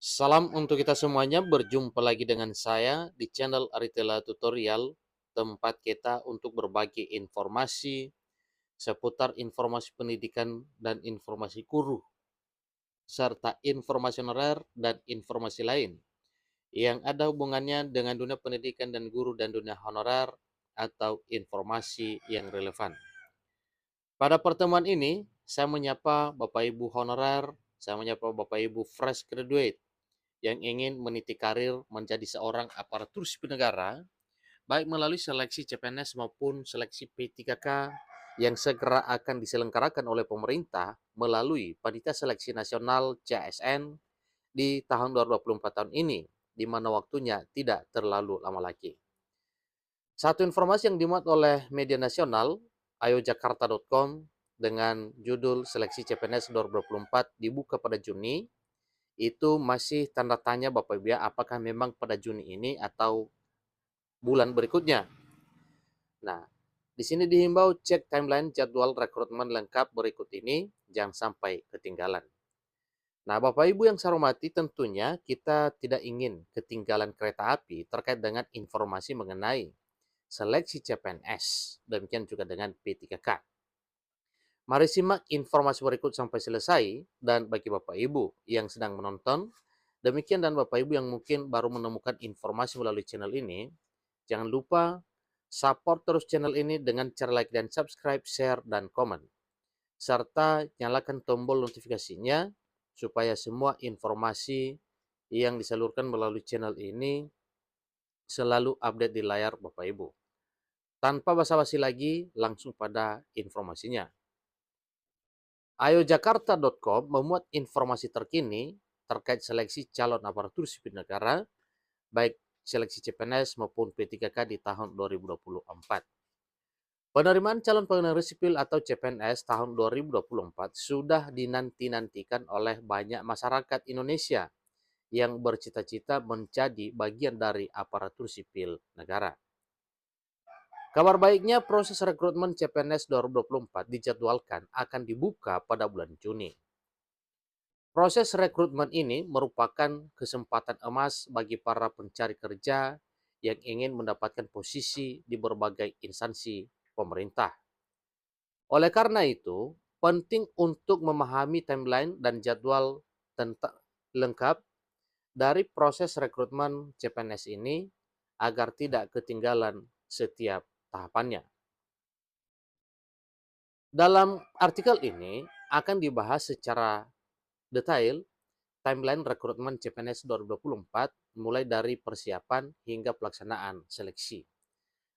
Salam untuk kita semuanya, berjumpa lagi dengan saya di channel Aritela Tutorial, tempat kita untuk berbagi informasi seputar informasi pendidikan dan informasi guru, serta informasi honorer dan informasi lain yang ada hubungannya dengan dunia pendidikan dan guru dan dunia honorer atau informasi yang relevan. Pada pertemuan ini, saya menyapa Bapak Ibu honorer, saya menyapa Bapak Ibu fresh graduate yang ingin meniti karir menjadi seorang aparatur sipil negara, baik melalui seleksi CPNS maupun seleksi P3K yang segera akan diselenggarakan oleh pemerintah melalui Panitia Seleksi Nasional CSN di tahun 2024 tahun ini, di mana waktunya tidak terlalu lama lagi. Satu informasi yang dimuat oleh media nasional, ayojakarta.com, dengan judul Seleksi CPNS 2024 dibuka pada Juni, itu masih tanda tanya Bapak Ibu ya, apakah memang pada Juni ini atau bulan berikutnya. Nah, di sini dihimbau cek timeline jadwal rekrutmen lengkap berikut ini, jangan sampai ketinggalan. Nah, Bapak Ibu yang saya hormati, tentunya kita tidak ingin ketinggalan kereta api terkait dengan informasi mengenai seleksi CPNS, demikian juga dengan P3K. Mari simak informasi berikut sampai selesai, dan bagi Bapak Ibu yang sedang menonton, demikian dan Bapak Ibu yang mungkin baru menemukan informasi melalui channel ini, jangan lupa support terus channel ini dengan cara like dan subscribe, share, dan komen. Serta nyalakan tombol notifikasinya supaya semua informasi yang disalurkan melalui channel ini selalu update di layar Bapak Ibu. Tanpa basa-basi lagi, langsung pada informasinya. ayojakarta.com memuat informasi terkini terkait seleksi calon aparatur sipil negara, baik seleksi CPNS maupun P3K di tahun 2024. Penerimaan calon pegawai sipil atau CPNS tahun 2024 sudah dinanti-nantikan oleh banyak masyarakat Indonesia yang bercita-cita menjadi bagian dari aparatur sipil negara. Kabar baiknya, proses rekrutmen CPNS 2024 dijadwalkan akan dibuka pada bulan Juni. Proses rekrutmen ini merupakan kesempatan emas bagi para pencari kerja yang ingin mendapatkan posisi di berbagai instansi pemerintah. Oleh karena itu, penting untuk memahami timeline dan jadwal lengkap dari proses rekrutmen CPNS ini agar tidak ketinggalan setiap tahapannya. Dalam artikel ini akan dibahas secara detail timeline rekrutmen CPNS 2024 mulai dari persiapan hingga pelaksanaan seleksi.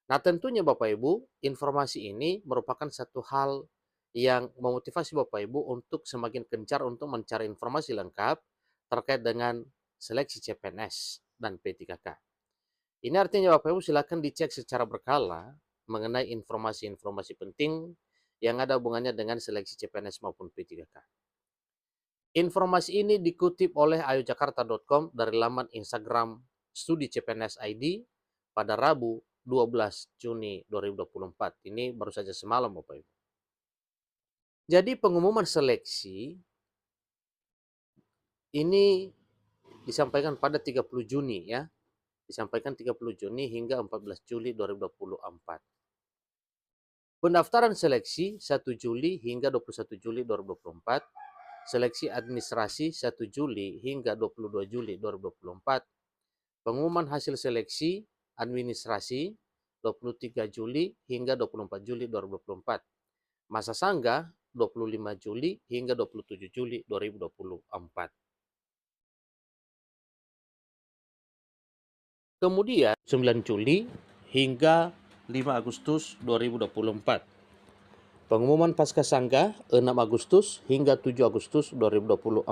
Nah, tentunya Bapak Ibu, informasi ini merupakan satu hal yang memotivasi Bapak Ibu untuk semakin gencar untuk mencari informasi lengkap terkait dengan seleksi CPNS dan P3K. Ini artinya Bapak Ibu silakan dicek secara berkala mengenai informasi-informasi penting yang ada hubungannya dengan seleksi CPNS maupun P3K. Informasi ini dikutip oleh ayojakarta.com dari laman Instagram Studi CPNS ID pada Rabu 12 Juni 2024. Ini baru saja semalam Bapak Ibu. Jadi pengumuman seleksi ini disampaikan pada 30 Juni ya. Disampaikan 30 Juni hingga 14 Juli 2024. Pendaftaran seleksi 1 Juli hingga 21 Juli 2024. Seleksi administrasi 1 Juli hingga 22 Juli 2024. Pengumuman hasil seleksi administrasi 23 Juli hingga 24 Juli 2024. Masa sanggah 25 Juli hingga 27 Juli 2024. Kemudian 9 Juli hingga 5 Agustus 2024. Pengumuman pasca sanggah 6 Agustus hingga 7 Agustus 2024.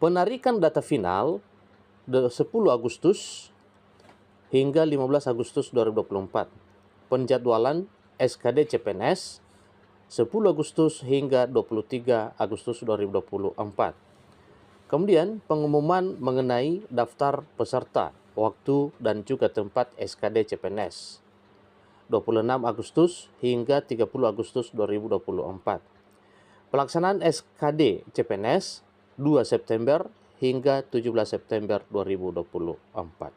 Penarikan data final 10 Agustus hingga 15 Agustus 2024. Penjadwalan SKD CPNS 10 Agustus hingga 23 Agustus 2024. Kemudian pengumuman mengenai daftar peserta, waktu dan juga tempat SKD CPNS 26 Agustus hingga 30 Agustus 2024. Pelaksanaan SKD CPNS 2 September hingga 17 September 2024.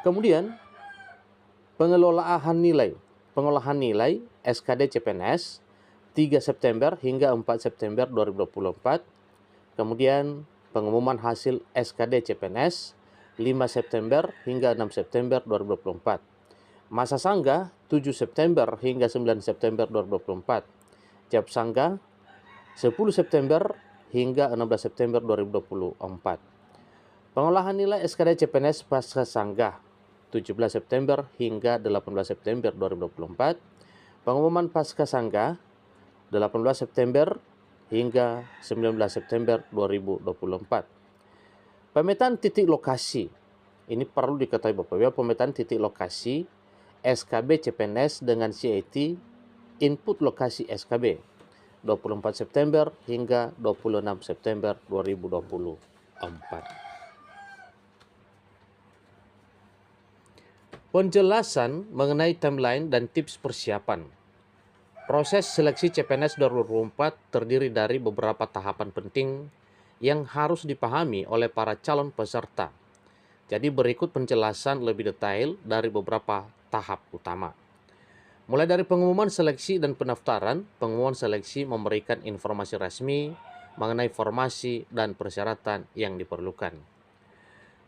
Kemudian, pengolahan nilai SKD CPNS 3 September hingga 4 September 2024. Kemudian, pengumuman hasil SKD CPNS 5 September hingga 6 September 2024. Masa sanggah 7 September hingga 9 September 2024. Jawab sanggah 10 September hingga 16 September 2024. Pengolahan nilai SKD CPNS pasca sanggah 17 September hingga 18 September 2024. Pengumuman pasca sanggah 18 September hingga 19 September 2024. Pemetaan titik lokasi. Ini perlu diketahui Bapak Ibu, pemetaan titik lokasi SKB CPNS dengan CAT input lokasi SKB 24 September hingga 26 September 2024. Penjelasan mengenai timeline dan tips persiapan. Proses seleksi CPNS 2024 terdiri dari beberapa tahapan penting yang harus dipahami oleh para calon peserta. Jadi berikut penjelasan lebih detail dari beberapa tahap utama. Mulai dari pengumuman seleksi dan pendaftaran, pengumuman seleksi memberikan informasi resmi mengenai formasi dan persyaratan yang diperlukan.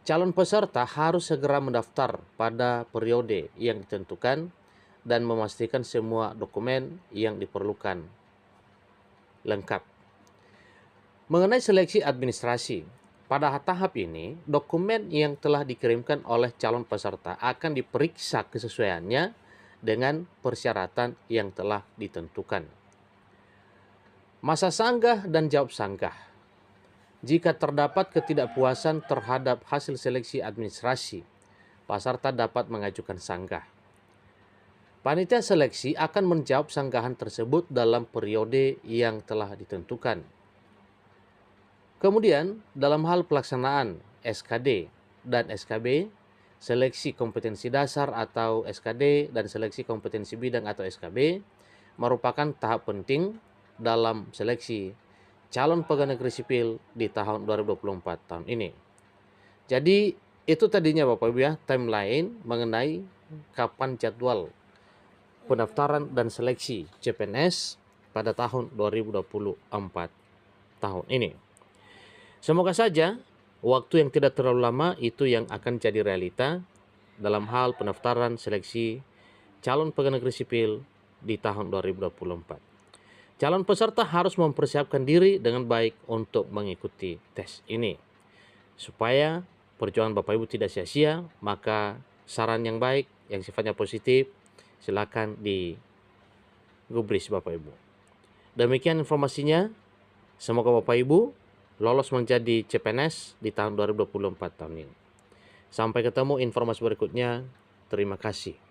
Calon peserta harus segera mendaftar pada periode yang ditentukan dan memastikan semua dokumen yang diperlukan lengkap. Mengenai seleksi administrasi, pada tahap ini, dokumen yang telah dikirimkan oleh calon peserta akan diperiksa kesesuaiannya dengan persyaratan yang telah ditentukan. Masa sanggah dan jawab sanggah. Jika terdapat ketidakpuasan terhadap hasil seleksi administrasi, peserta dapat mengajukan sanggah. Panitia seleksi akan menjawab sanggahan tersebut dalam periode yang telah ditentukan. Kemudian, dalam hal pelaksanaan SKD dan SKB, seleksi kompetensi dasar atau SKD dan seleksi kompetensi bidang atau SKB merupakan tahap penting dalam seleksi calon pegawai negeri sipil di tahun 2024 tahun ini. Jadi itu tadinya Bapak Ibu ya, timeline mengenai kapan jadwal pendaftaran dan seleksi CPNS pada tahun 2024 tahun ini. Semoga saja waktu yang tidak terlalu lama itu yang akan jadi realita dalam hal pendaftaran seleksi calon pegawai negeri sipil di tahun 2024. Calon peserta harus mempersiapkan diri dengan baik untuk mengikuti tes ini. Supaya perjuangan Bapak Ibu tidak sia-sia, maka saran yang baik, yang sifatnya positif, silakan digubris Bapak Ibu. Demikian informasinya. Semoga Bapak Ibu lolos menjadi CPNS di tahun 2024 tahun ini. Sampai ketemu informasi berikutnya. Terima kasih.